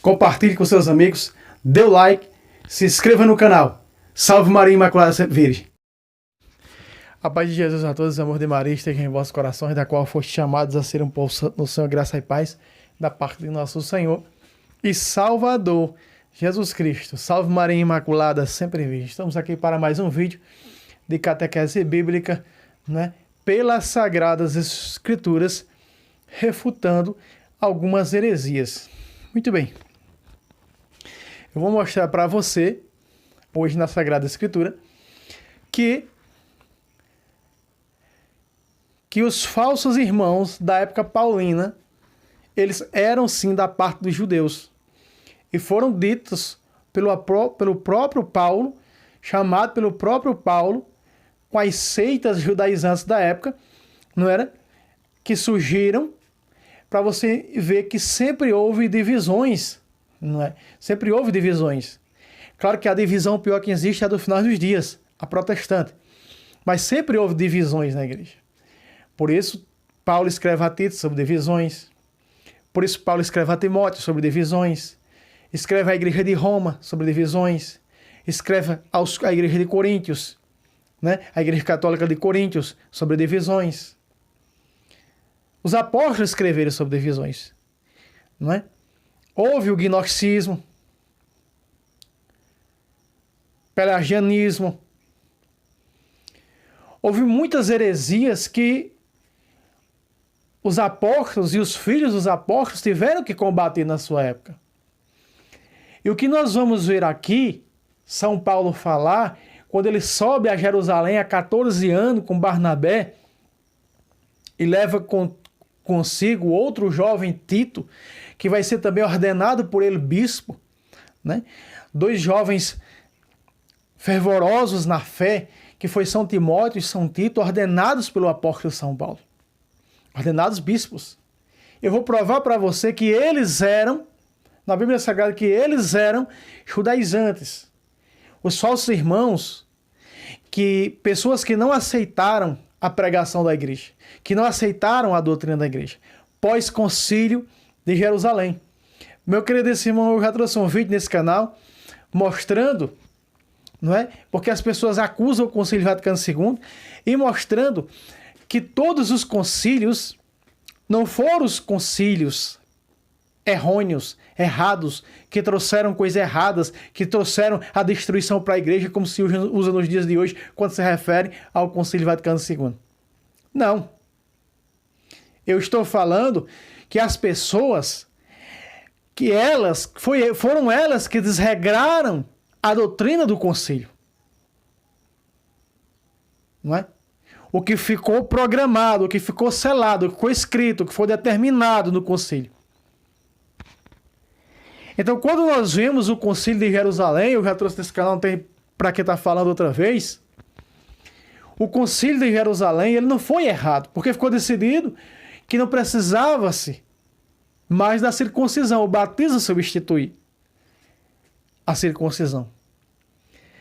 compartilhe com seus amigos, dê o like, se inscreva no canal. Salve Maria Imaculada Sempre Virgem. A paz de Jesus a todos, amor de Maria, esteja em vossos corações, da qual foste chamados a ser um povo no Senhor, graça e paz, da parte de nosso Senhor e Salvador, Jesus Cristo. Salve Maria Imaculada Sempre Virgem. Estamos aqui para mais um vídeo de catequese bíblica, né, pelas Sagradas Escrituras, refutando algumas heresias. Muito bem. Eu vou mostrar para você, hoje na Sagrada Escritura, que os falsos irmãos da época paulina, eles eram sim da parte dos judeus. E foram ditos pelo próprio Paulo, chamado pelo próprio Paulo, com as seitas judaizantes da época, não era? Que surgiram, para você ver que sempre houve divisões, não é? Sempre houve divisões. Claro que a divisão pior que existe é a do final dos dias, a protestante. Mas sempre houve divisões na igreja. Por isso, Paulo escreve a Tito sobre divisões. Por isso, Paulo escreve a Timóteo sobre divisões. Escreve à igreja de Roma sobre divisões. Escreve à igreja de Coríntios, né? A igreja católica de Coríntios sobre divisões. Os apóstolos escreveram sobre divisões, não é? Houve o gnosticismo, pelagianismo. Houve muitas heresias que os apóstolos e os filhos dos apóstolos tiveram que combater na sua época. E o que nós vamos ver aqui, São Paulo falar, quando ele sobe a Jerusalém há 14 anos com Barnabé e leva consigo outro jovem Tito, que vai ser também ordenado por ele bispo, né? Dois jovens fervorosos na fé, que foi São Timóteo e São Tito, ordenados pelo apóstolo São Paulo. Ordenados bispos. Eu vou provar para você que eles eram, na Bíblia Sagrada, que eles eram judaizantes. Os falsos irmãos, pessoas que não aceitaram a pregação da igreja, que não aceitaram a doutrina da igreja, pós-concílio de Jerusalém. Meu querido irmão, eu já trouxe um vídeo nesse canal mostrando, não é? Porque as pessoas acusam o Concílio Vaticano II e mostrando que todos os concílios não foram os concílios errôneos, errados, que trouxeram coisas erradas, que trouxeram a destruição para a igreja, como se usa nos dias de hoje, quando se refere ao Concílio Vaticano II. Não. Eu estou falando que as pessoas, que foram elas que desregraram a doutrina do concílio. Não é? O que ficou programado, o que ficou selado, o que ficou escrito, o que foi determinado no concílio. Então, quando nós vemos o concílio de Jerusalém, eu já trouxe nesse canal, não tem para que estar falando outra vez, o concílio de Jerusalém, ele não foi errado, porque ficou decidido que não precisava-se mais da circuncisão, o batismo substituir a circuncisão.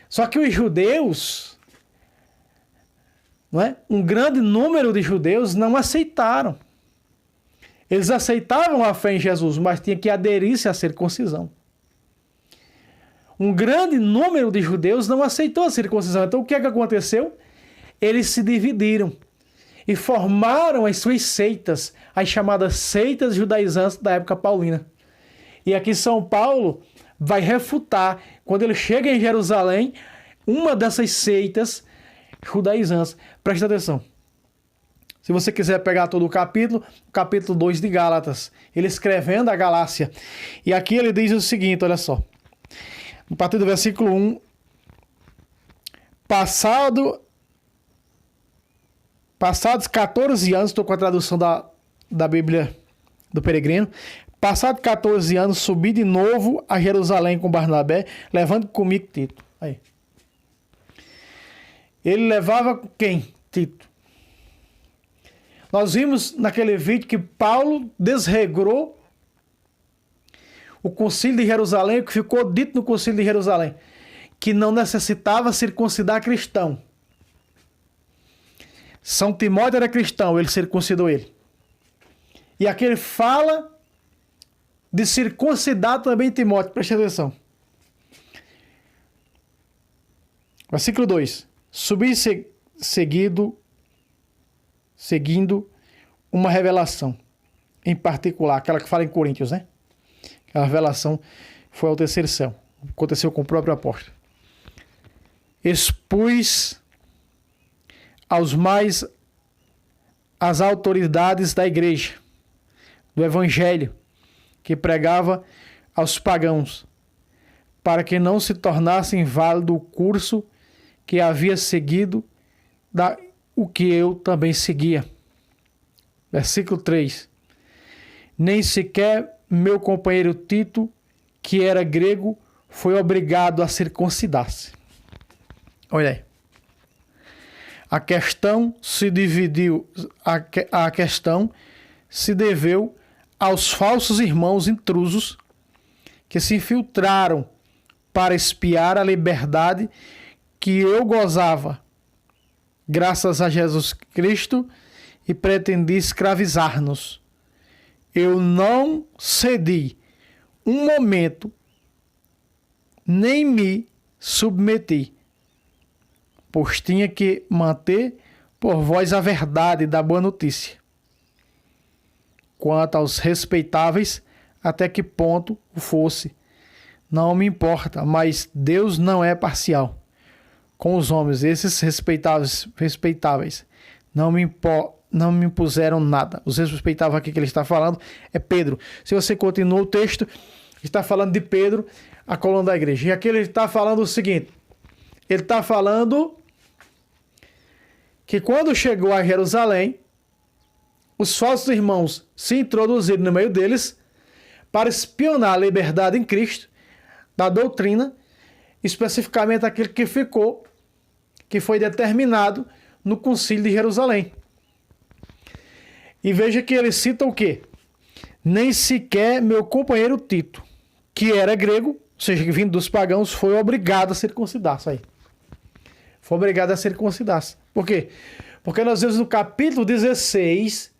Só que os judeus, não é? Um grande número de judeus não aceitaram. Eles aceitavam a fé em Jesus, mas tinha que aderir-se à circuncisão. Um grande número de judeus não aceitou a circuncisão. Então o que é que aconteceu? Eles se dividiram e formaram as suas seitas, as chamadas seitas judaizantes da época paulina. E aqui São Paulo vai refutar, quando ele chega em Jerusalém, uma dessas seitas judaizantes. Presta atenção. Se você quiser pegar todo o capítulo 2 de Gálatas, ele escrevendo a Galácia. E aqui ele diz o seguinte, olha só. A partir do versículo 1. Passados 14 anos, estou com a tradução da Bíblia do Peregrino. Passados 14 anos, subi de novo a Jerusalém com Barnabé, levando comigo Tito. Aí. Ele levava quem? Tito. Nós vimos naquele vídeo que Paulo desregrou o concílio de Jerusalém, o que ficou dito no concílio de Jerusalém, que não necessitava circuncidar cristão. São Timóteo era cristão, ele circuncidou ele. E aqui ele fala de circuncidar também Timóteo. Preste atenção. Versículo 2. Subir seguindo uma revelação, em particular, aquela que fala em Coríntios, né? A revelação foi ao terceiro céu. Aconteceu com o próprio apóstolo. Expus as autoridades da igreja, do evangelho, que pregava aos pagãos, para que não se tornasse inválido o curso que havia seguido, o que eu também seguia. Versículo 3. Nem sequer meu companheiro Tito, que era grego, foi obrigado a circuncidar-se. Olha aí. A questão se deveu aos falsos irmãos intrusos que se infiltraram para espiar a liberdade que eu gozava, graças a Jesus Cristo, e pretendi escravizar-nos. Eu não cedi um momento, nem me submeti, pois tinha que manter por vós a verdade da boa notícia. Quanto aos respeitáveis, até que ponto o fosse, não me importa, mas Deus não é parcial com os homens. Esses respeitáveis não me impuseram nada. Os respeitáveis aqui que ele está falando é Pedro. Se você continua o texto, está falando de Pedro, a coluna da igreja. E aqui ele está falando o seguinte: ele está falando que quando chegou a Jerusalém, os falsos irmãos se introduziram no meio deles para espionar a liberdade em Cristo, da doutrina, especificamente aquele que foi determinado no Concílio de Jerusalém. E veja que ele cita o quê? Nem sequer meu companheiro Tito, que era grego, ou seja, vindo dos pagãos, foi obrigado a circuncidar-se aí. Foi obrigado a circuncidar-se. Por quê? Porque nós vemos no capítulo 16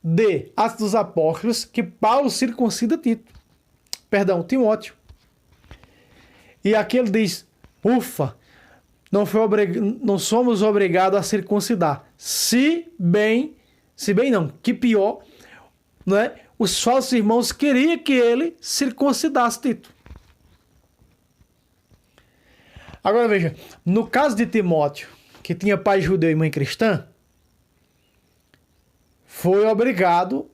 de Atos dos Apóstolos que Paulo circuncida Timóteo. E aqui ele diz: ufa, não somos obrigados a circuncidar. Que pior, não é? Os falsos irmãos queriam que ele circuncidasse Tito. Agora veja, no caso de Timóteo, que tinha pai judeu e mãe cristã, foi obrigado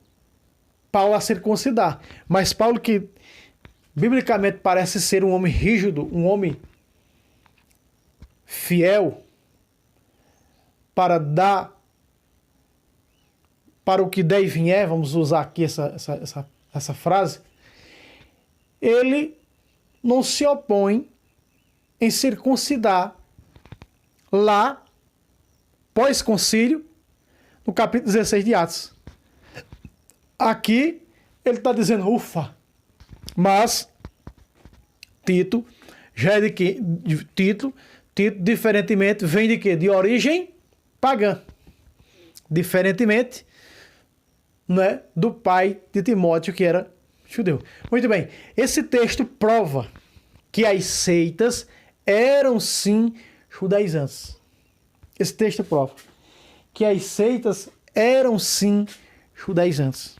Paulo a circuncidar. Mas Paulo, que biblicamente parece ser um homem rígido, um homem fiel, para o que der e vier, vamos usar aqui essa frase, ele não se opõe em circuncidar lá, pós-concílio, no capítulo 16 de Atos. Aqui ele está dizendo, ufa, mas Tito já é de quê? Tito, diferentemente, vem de quê? De origem pagã. Diferentemente, né, do pai de Timóteo, que era judeu. Muito bem, esse texto prova que as seitas eram sim judaizantes. Esse texto prova que as seitas eram sim judaizantes.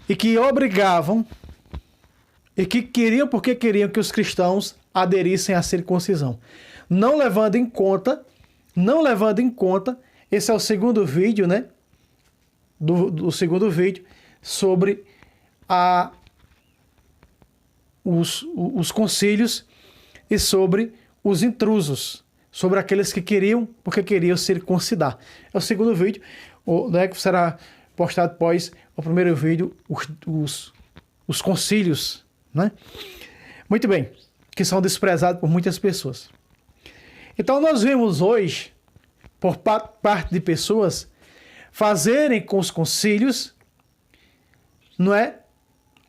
E que obrigavam, e que queriam porque queriam que os cristãos aderissem à circuncisão. Não levando em conta, esse é o segundo vídeo, né? Do segundo vídeo sobre os concílios e sobre os intrusos, sobre aqueles que queriam, porque queriam circuncidar. É o segundo vídeo, né, que será postado após o primeiro vídeo, os concílios, né? Muito bem, que são desprezados por muitas pessoas. Então nós vemos hoje, por parte de pessoas, fazerem com os concílios, não é,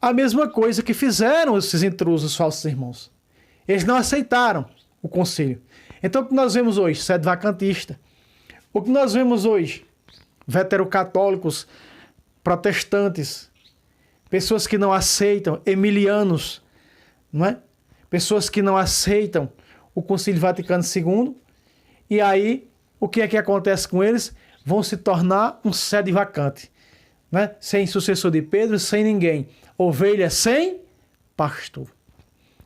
a mesma coisa que fizeram esses intrusos, falsos irmãos. Eles não aceitaram o concílio. Então o que nós vemos hoje? Sede vacantista. O que nós vemos hoje? Veterocatólicos, protestantes, pessoas que não aceitam, emilianos, não é? Pessoas que não aceitam o Concílio Vaticano II, e aí o que é que acontece com eles? Vão se tornar um sede vacante, né? Sem sucessor de Pedro, sem ninguém. Ovelha sem pastor.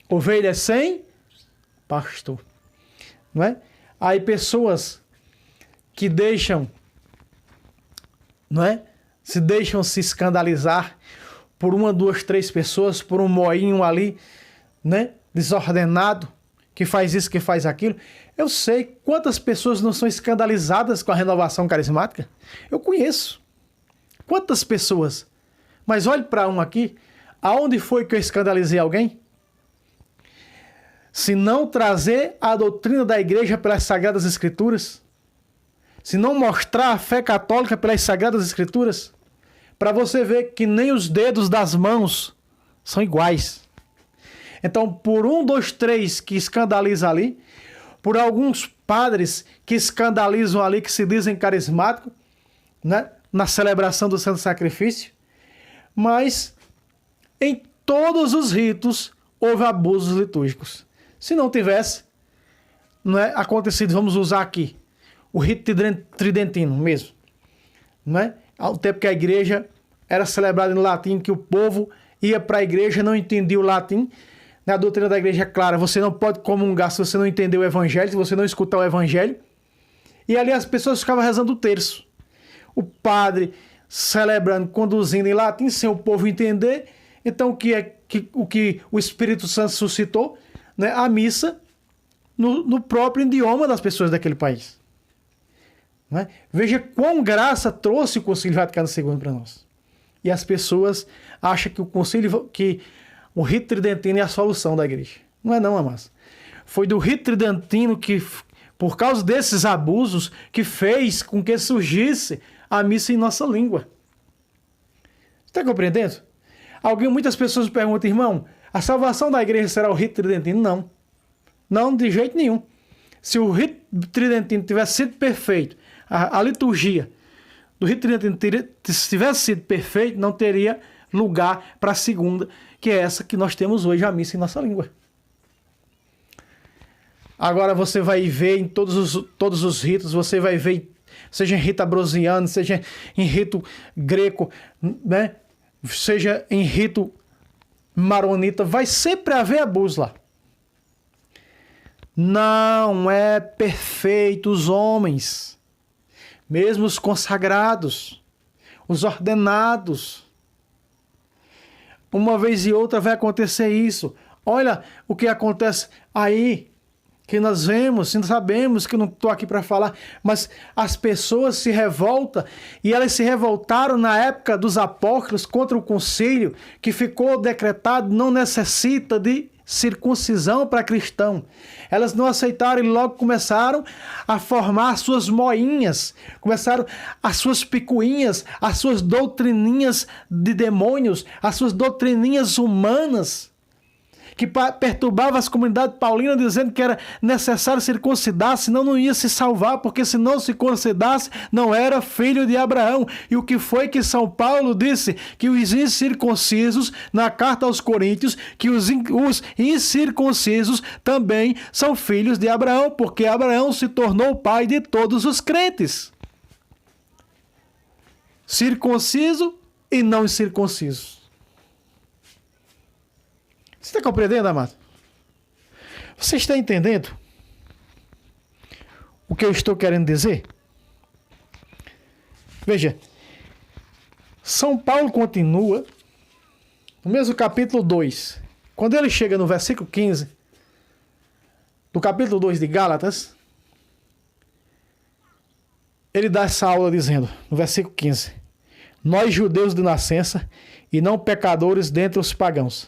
Ovelha sem pastor. Não é? Aí pessoas que deixam, não é? Deixam se escandalizar por uma, duas, três pessoas, por um moinho ali, né? Desordenado, que faz isso, que faz aquilo. Eu sei quantas pessoas não são escandalizadas com a renovação carismática. Eu conheço. Quantas pessoas? Mas olhe para um aqui. Aonde foi que eu escandalizei alguém? Se não trazer a doutrina da igreja pelas Sagradas Escrituras, se não mostrar a fé católica pelas Sagradas Escrituras, para você ver que nem os dedos das mãos são iguais. Então, por um, dois, três que escandaliza ali, por alguns padres que escandalizam ali, que se dizem carismáticos, né, na celebração do Santo Sacrifício, mas em todos os ritos houve abusos litúrgicos. Se não tivesse, não é acontecido, vamos usar aqui, o rito tridentino mesmo, não é? Ao tempo que a igreja era celebrada em latim, que o povo ia para a igreja e não entendia o latim. Na doutrina da igreja é clara, você não pode comungar se você não entender o evangelho, se você não escutar o evangelho. E ali as pessoas ficavam rezando o terço. O padre celebrando, conduzindo em latim, sem o povo entender. Então o que o Espírito Santo suscitou, né? A missa no próprio idioma das pessoas daquele país. Né? Veja quão graça trouxe o Concílio Vaticano II para nós. E as pessoas acham que o rito tridentino é a solução da igreja. Não é não, amados. Foi do rito tridentino que, por causa desses abusos, que fez com que surgisse a missa em nossa língua. Está compreendendo? Muitas pessoas me perguntam, irmão, a salvação da igreja será o rito tridentino? Não. Não, de jeito nenhum. Se o rito tridentino tivesse sido perfeito, a liturgia do rito tridentino tivesse sido perfeito, não teria lugar para a segunda, que é essa que nós temos hoje, a missa em nossa língua. Agora você vai ver em todos os ritos, você vai ver, seja em rito ambrosiano, seja em rito greco, né? Seja em rito maronita, vai sempre haver abuso lá. Não é perfeito os homens, mesmo os consagrados, os ordenados. Uma vez e outra vai acontecer isso. Olha o que acontece aí, que nós vemos, nós sabemos que eu não estou aqui para falar, mas as pessoas se revoltam, e elas se revoltaram na época dos apóstolos contra o concílio, que ficou decretado, não necessita de circuncisão para cristão. Elas não aceitaram e logo começaram a formar suas moinhas, começaram as suas picuinhas, as suas doutrininhas de demônios, as suas doutrininhas humanas, que perturbava as comunidades paulinas, dizendo que era necessário circuncidar, senão não ia se salvar, porque se não se circuncidasse, não era filho de Abraão. E o que foi que São Paulo disse? Que os incircuncisos, na carta aos Coríntios, que os incircuncisos também são filhos de Abraão, porque Abraão se tornou pai de todos os crentes. Circunciso e não incircunciso. Você está compreendendo, amado? Você está entendendo o que eu estou querendo dizer? Veja, São Paulo continua no mesmo capítulo 2. Quando ele chega no versículo 15 do capítulo 2 de Gálatas, ele dá essa aula dizendo, no versículo 15: nós judeus de nascença e não pecadores dentre os pagãos,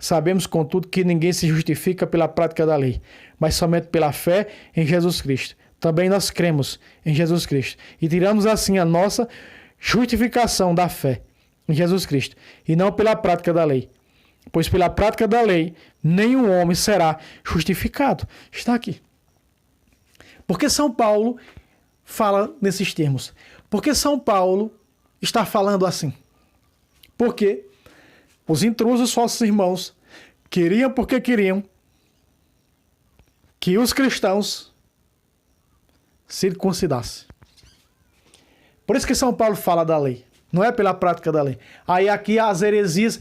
sabemos, contudo, que ninguém se justifica pela prática da lei, mas somente pela fé em Jesus Cristo. Também nós cremos em Jesus Cristo e tiramos assim a nossa justificação da fé em Jesus Cristo, e não pela prática da lei. Pois pela prática da lei, nenhum homem será justificado. Está aqui. Por que São Paulo fala nesses termos? Porque São Paulo está falando assim? Porque os intrusos, falsos irmãos, queriam porque queriam que os cristãos circuncidassem. Por isso que São Paulo fala da lei. Não é pela prática da lei. Aí aqui as heresias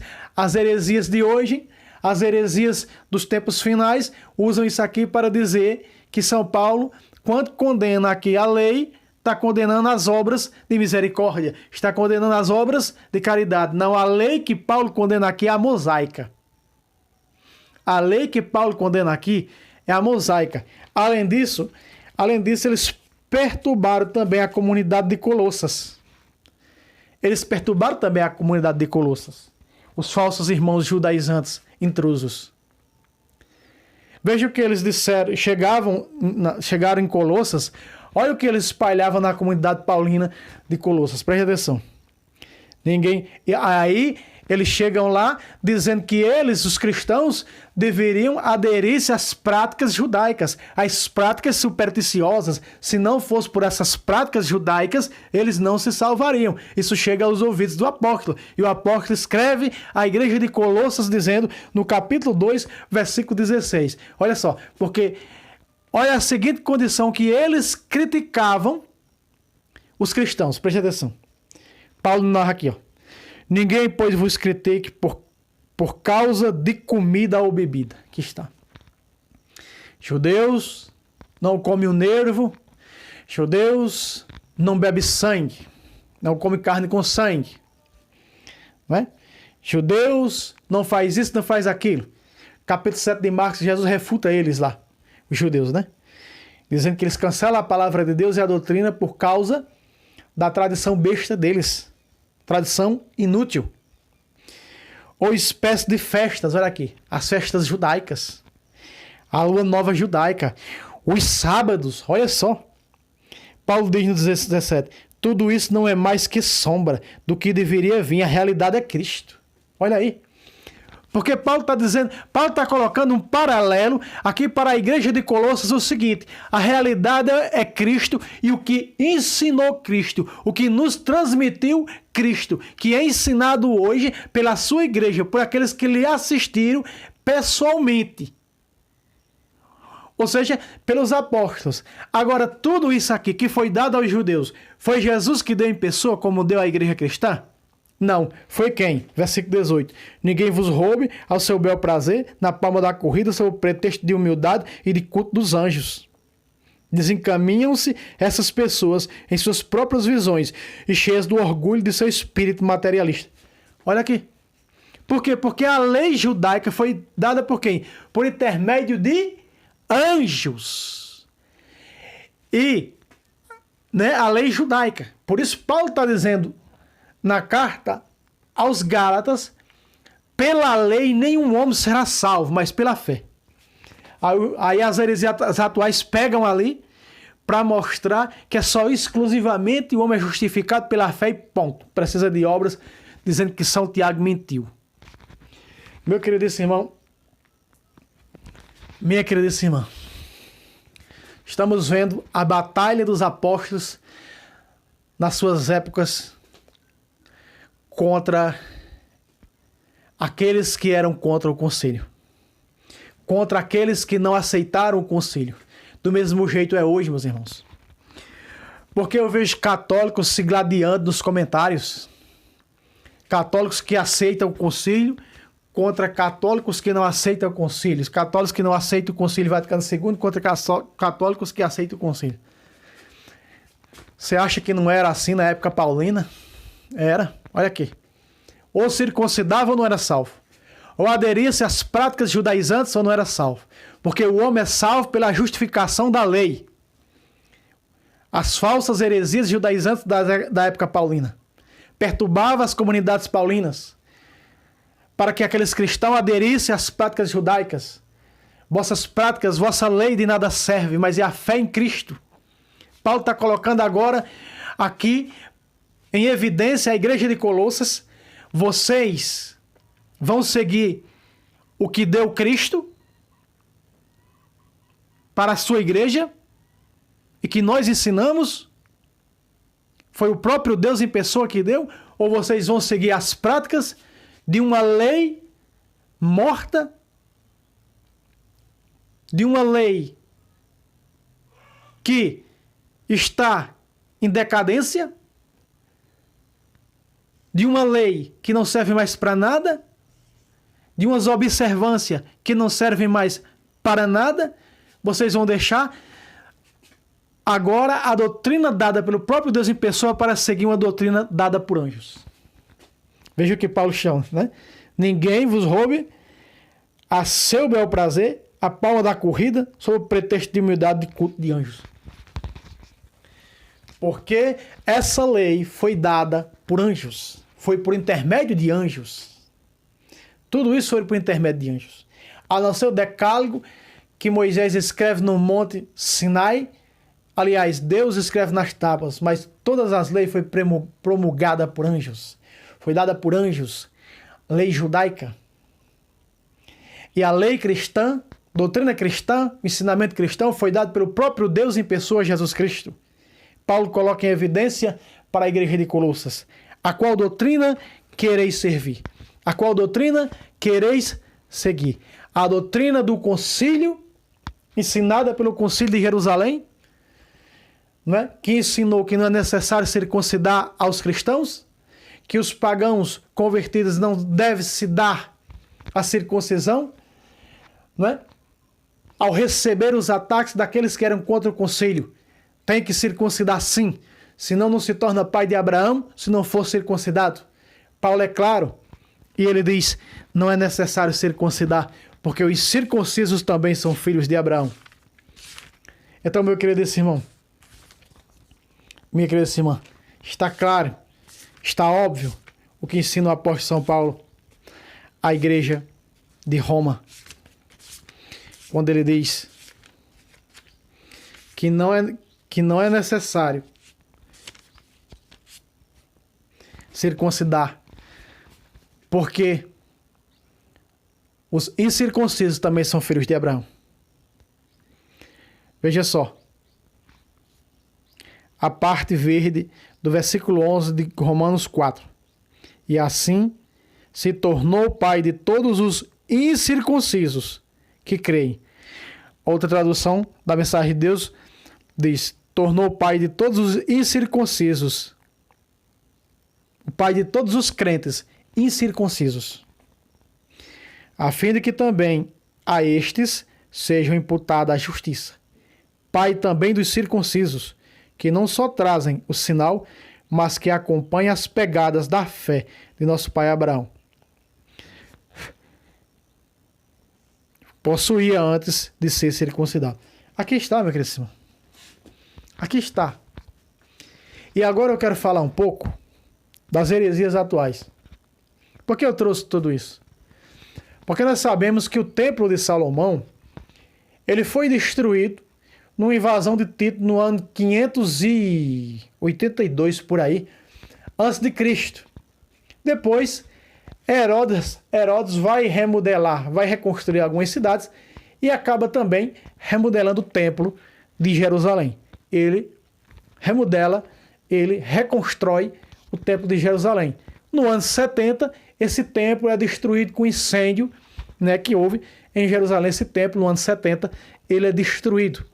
de hoje, as heresias dos tempos finais, usam isso aqui para dizer que São Paulo, quando condena aqui a lei, está condenando as obras de misericórdia, está condenando as obras de caridade. Não, a lei que Paulo condena aqui é a mosaica. A lei que Paulo condena aqui é a mosaica. Além disso, eles perturbaram também a comunidade de Colossas. Eles perturbaram também a comunidade de Colossas. Os falsos irmãos judaizantes, intrusos. Veja o que eles disseram. Chegaram em Colossas. Olha o que eles espalhavam na comunidade paulina de Colossas. Preste atenção. E aí eles chegam lá dizendo que eles, os cristãos, deveriam aderir-se às práticas judaicas, às práticas supersticiosas. Se não fosse por essas práticas judaicas, eles não se salvariam. Isso chega aos ouvidos do apóstolo. E o apóstolo escreve à igreja de Colossas dizendo, no capítulo 2, versículo 16. Olha só, porque olha a seguinte condição que eles criticavam os cristãos. Preste atenção. Paulo narra aqui, ó. Ninguém, pois, vos critique por causa de comida ou bebida. Aqui está. Judeus não come o nervo. Judeus não bebe sangue. Não come carne com sangue. Não é? Judeus não faz isso, não faz aquilo. Capítulo 7 de Marcos, Jesus refuta eles lá. Os judeus, né? Dizendo que eles cancelam a palavra de Deus e a doutrina por causa da tradição besta deles. Tradição inútil. Ou espécie de festas, olha aqui. As festas judaicas. A lua nova judaica. Os sábados, olha só. Paulo diz no 17. Tudo isso não é mais que sombra do que deveria vir. A realidade é Cristo. Olha aí. Porque Paulo está colocando um paralelo aqui para a igreja de Colossas o seguinte: a realidade é Cristo e o que ensinou Cristo, o que nos transmitiu Cristo, que é ensinado hoje pela sua igreja, por aqueles que lhe assistiram pessoalmente. Ou seja, pelos apóstolos. Agora, tudo isso aqui que foi dado aos judeus, foi Jesus que deu em pessoa, como deu à igreja cristã? Não. Foi quem? Versículo 18. Ninguém vos roube ao seu bel prazer, na palma da corrida, sob o pretexto de humildade e de culto dos anjos. Desencaminham-se essas pessoas em suas próprias visões e cheias do orgulho de seu espírito materialista. Olha aqui. Por quê? Porque a lei judaica foi dada por quem? Por intermédio de anjos. E a lei judaica. Por isso Paulo está dizendo na carta aos Gálatas, pela lei nenhum homem será salvo, mas pela fé. Aí as heresias atuais pegam ali para mostrar que é só exclusivamente o homem é justificado pela fé e ponto. Precisa de obras, dizendo que São Tiago mentiu. Meu queridíssimo irmão, minha queridíssima irmã, estamos vendo a batalha dos apóstolos nas suas épocas contra aqueles que eram contra o concílio. Contra aqueles que não aceitaram o concílio. Do mesmo jeito é hoje, meus irmãos. Porque eu vejo católicos se gladiando nos comentários. Católicos que aceitam o concílio contra católicos que não aceitam o concílio. Católicos que não aceitam o concílio Vaticano II contra católicos que aceitam o concílio. Você acha que não era assim na época paulina? Era. Olha aqui. Ou circuncidava ou não era salvo. Ou aderia-se às práticas judaizantes ou não era salvo. Porque o homem é salvo pela justificação da lei. As falsas heresias judaizantes da época paulina perturbavam as comunidades paulinas para que aqueles cristãos aderissem às práticas judaicas. Vossas práticas, vossa lei de nada serve, mas é a fé em Cristo. Paulo está colocando agora aqui em evidência a igreja de Colossas. Vocês vão seguir o que deu Cristo para a sua igreja e que nós ensinamos? Foi o próprio Deus em pessoa que deu? Ou vocês vão seguir as práticas de uma lei morta, de uma lei que está em decadência, de uma lei que não serve mais para nada, de umas observâncias que não servem mais para nada? Vocês vão deixar agora a doutrina dada pelo próprio Deus em pessoa para seguir uma doutrina dada por anjos. Veja o que Paulo chama, né? Ninguém vos roube a seu bel prazer a palma da corrida sob o pretexto de humildade de culto de anjos. Porque essa lei foi dada por anjos. Foi por intermédio de anjos. Tudo isso foi por intermédio de anjos. A não ser o decálogo que Moisés escreve no monte Sinai. Aliás, Deus escreve nas tábuas, mas todas as leis foi promulgada por anjos. Foi dada por anjos. Lei judaica. E a lei cristã, doutrina cristã, ensinamento cristão foi dado pelo próprio Deus em pessoa, Jesus Cristo. Paulo coloca em evidência para a igreja de Colossas. A qual doutrina quereis servir? A qual doutrina quereis seguir? A doutrina do concílio, ensinada pelo concílio de Jerusalém, né? Que ensinou que não é necessário circuncidar aos cristãos, que os pagãos convertidos não devem se dar a circuncisão, né? Ao receber os ataques daqueles que eram contra o concílio. Tem que circuncidar sim, senão não se torna pai de Abraão, se não for circuncidado. Paulo é claro, e ele diz, não é necessário circuncidar, porque os circuncisos também são filhos de Abraão. Então, meu querido irmão, minha querida irmã, está claro, está óbvio o que ensina o apóstolo São Paulo à igreja de Roma, quando ele diz que não é necessário circuncidar, porque os incircuncisos também são filhos de Abraão. Veja só, a parte verde do versículo 11 de Romanos 4. E assim se tornou pai de todos os incircuncisos que creem. Outra tradução da mensagem de Deus diz, tornou pai de todos os incircuncisos. O pai de todos os crentes incircuncisos. A fim de que também a estes sejam imputada a justiça. Pai também dos circuncisos, que não só trazem o sinal, mas que acompanham as pegadas da fé de nosso pai Abraão. Possuía antes de ser circuncidado. Aqui está, meu querido irmão. Aqui está. E agora eu quero falar um pouco das heresias atuais. Por que eu trouxe tudo isso? Porque nós sabemos que o Templo de Salomão, ele foi destruído numa invasão de Tito no ano 582 por aí, antes de Cristo. Depois, Herodes vai remodelar, vai reconstruir algumas cidades e acaba também remodelando o Templo de Jerusalém. Ele remodela, ele reconstrói o Templo de Jerusalém. No ano 70, esse templo é destruído com incêndio, né, que houve em Jerusalém. Esse templo, no ano 70, ele é destruído.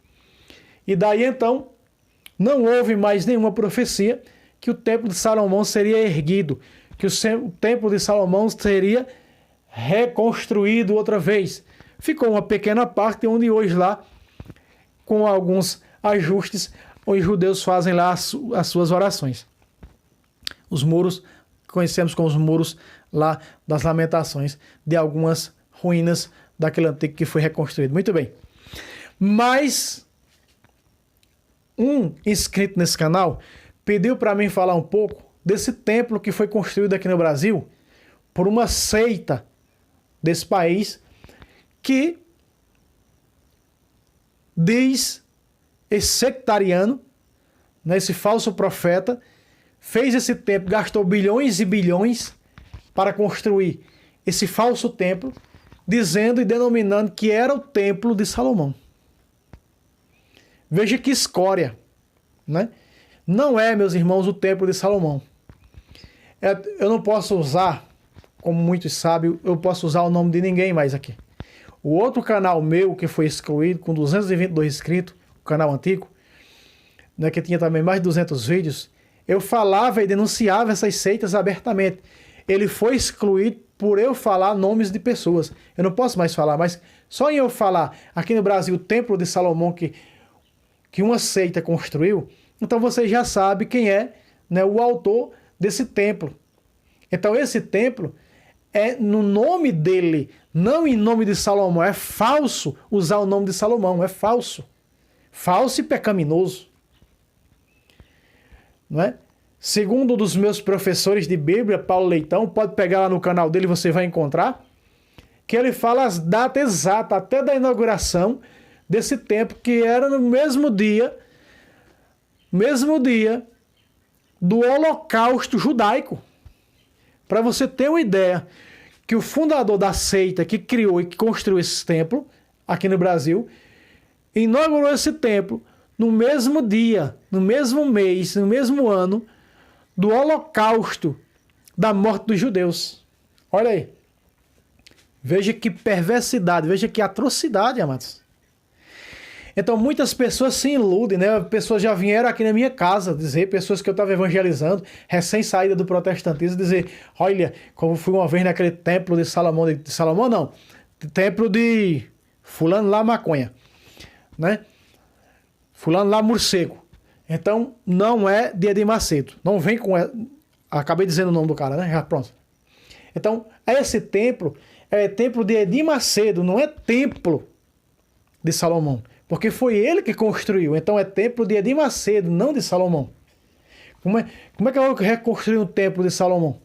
E daí então, não houve mais nenhuma profecia que o Templo de Salomão seria erguido, que o Templo de Salomão seria reconstruído outra vez. Ficou uma pequena parte onde hoje lá, com alguns ajustes, os judeus fazem lá as suas orações. Os muros, conhecemos como os muros lá das Lamentações, de algumas ruínas daquele antigo que foi reconstruído. Muito bem. Mas um inscrito nesse canal pediu para mim falar um pouco desse templo que foi construído aqui no Brasil por uma seita desse país que diz, esse sectariano, né, esse falso profeta, fez esse templo, gastou bilhões e bilhões para construir esse falso templo, dizendo e denominando que era o templo de Salomão. Veja que escória, né? não é, meus irmãos, o templo de Salomão. Eu não posso usar, como muitos sabem, eu posso usar o nome de ninguém mais aqui. O outro canal meu, que foi excluído, com 222 inscritos, o canal antigo, né, que tinha também mais de 200 vídeos, eu falava e denunciava essas seitas abertamente. Ele foi excluído por eu falar nomes de pessoas. Eu não posso mais falar, mas só em eu falar aqui no Brasil o Templo de Salomão que uma seita construiu, então você já sabe quem é, né, o autor desse templo. Então esse templo é no nome dele, não em nome de Salomão. É falso usar o nome de Salomão, é falso. Falso e pecaminoso. Não é? Segundo um dos meus professores de Bíblia, Paulo Leitão, pode pegar lá no canal dele, você vai encontrar, que ele fala as datas exatas, até da inauguração desse templo, que era no mesmo dia do Holocausto judaico. Para você ter uma ideia, que o fundador da seita que criou e que construiu esse templo, aqui no Brasil, inaugurou esse templo no mesmo dia, no mesmo mês, no mesmo ano, do Holocausto, da morte dos judeus. Olha aí. Veja que perversidade, veja que atrocidade, amados. Então muitas pessoas se iludem, né? Pessoas já vieram aqui na minha casa dizer, pessoas que eu estava evangelizando, recém-saída do protestantismo, dizer, olha, como fui uma vez naquele templo de Salomão, de Salomão não, templo de fulano lá maconha, né? Fulano lá morcego. Então não é de Edir Macedo, não vem com... Acabei dizendo o nome do cara, né? Já pronto. Então esse templo é templo de Edir Macedo, não é templo de Salomão. Porque foi ele que construiu. Então é templo de Edir Macedo, não de Salomão. Como é que eu vou reconstruir um templo de Salomão?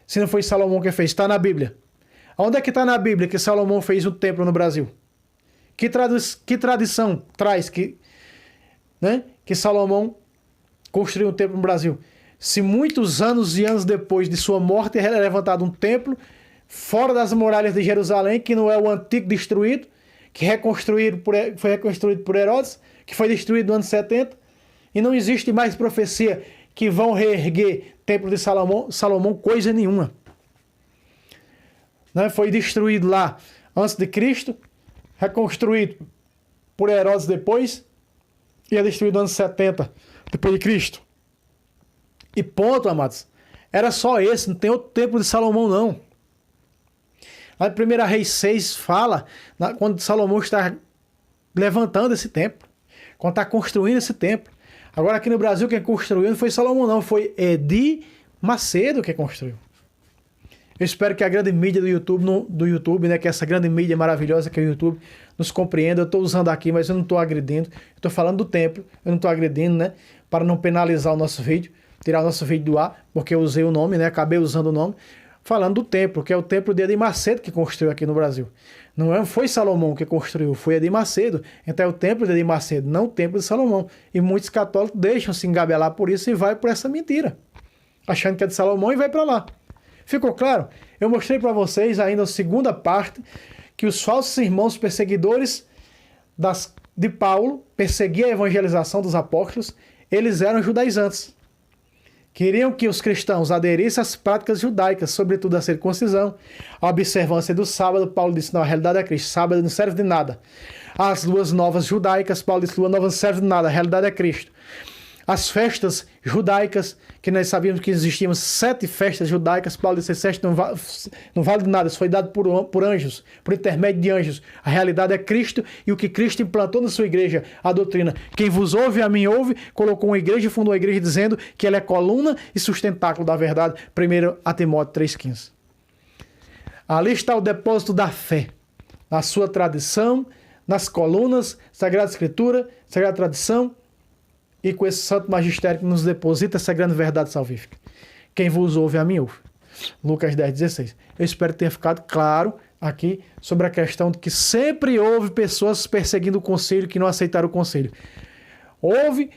Se não foi Salomão que fez. Está na Bíblia. Onde é que está na Bíblia que Salomão fez um templo no Brasil? Que tradição traz que Salomão construiu um templo no Brasil? Se muitos anos e anos depois de sua morte é levantado um templo fora das muralhas de Jerusalém, que não é o antigo destruído, que foi reconstruído por Herodes, que foi destruído no ano 70, e não existe mais profecia que vão reerguer o templo de Salomão, coisa nenhuma. Né? Foi destruído lá antes de Cristo, reconstruído por Herodes depois, e é destruído no ano 70 depois de Cristo. E ponto, amados. Era só esse, não tem outro templo de Salomão, não. A 1 Reis 6 fala, quando Salomão está levantando esse templo, quando está construindo esse templo. Agora aqui no Brasil quem construiu não foi Salomão não, foi Edir Macedo que construiu. Eu espero que a grande mídia do YouTube, né, que essa grande mídia maravilhosa que é o YouTube, nos compreenda. Eu estou usando aqui, mas eu não estou agredindo. Estou falando do templo, eu não estou agredindo, né, para não penalizar o nosso vídeo, tirar o nosso vídeo do ar, porque eu usei o nome, né, acabei usando o nome. Falando do templo, que é o templo de Edir Macedo que construiu aqui no Brasil. Não foi Salomão que construiu, foi Edir Macedo. Então é o templo de Edir Macedo, não o templo de Salomão. E muitos católicos deixam se engabelar por isso e vai por essa mentira. Achando que é de Salomão e vai para lá. Ficou claro? Eu mostrei para vocês ainda a segunda parte, que os falsos irmãos perseguidores de Paulo perseguiam a evangelização dos apóstolos, eles eram judaizantes. Queriam que os cristãos aderissem às práticas judaicas, sobretudo a circuncisão, a observância do sábado. Paulo disse, não, a realidade é Cristo, sábado não serve de nada. As luas novas judaicas, Paulo disse, lua nova não serve de nada, a realidade é Cristo. As festas judaicas, que nós sabíamos que existiam 7 festas judaicas, Paulo disse, 7 não vale de nada, isso foi dado por anjos, por intermédio de anjos. A realidade é Cristo e o que Cristo implantou na sua igreja, a doutrina. Quem vos ouve, a mim ouve, colocou uma igreja e fundou a igreja dizendo que ela é coluna e sustentáculo da verdade. 1 Timóteo 3,15. Ali está o depósito da fé, na sua tradição, nas colunas, Sagrada Escritura, Sagrada Tradição, e com esse santo magistério que nos deposita essa grande verdade salvífica. Quem vos ouve, a mim ouve. Lucas 10,16. Eu espero que tenha ficado claro aqui sobre a questão de que sempre houve pessoas perseguindo o conselho que não aceitaram o conselho. Houve,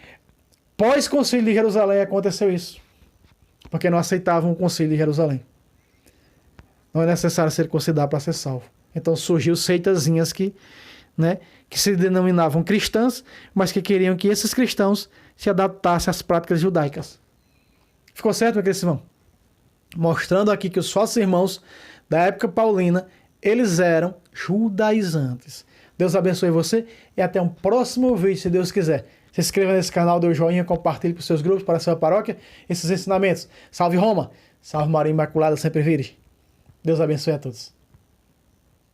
pós-concílio de Jerusalém aconteceu isso. Porque não aceitavam o concílio de Jerusalém. Não é necessário ser considerado para ser salvo. Então surgiu seitazinhas que se denominavam cristãs, mas que queriam que esses cristãos se adaptasse às práticas judaicas. Ficou certo, meu querido irmão? Mostrando aqui que os falsos irmãos da época paulina, eles eram judaizantes. Deus abençoe você e até um próximo vídeo, se Deus quiser. Se inscreva nesse canal, dê o joinha, compartilhe com seus grupos, para a sua paróquia, esses ensinamentos. Salve Roma! Salve Maria Imaculada, sempre virgem. Deus abençoe a todos.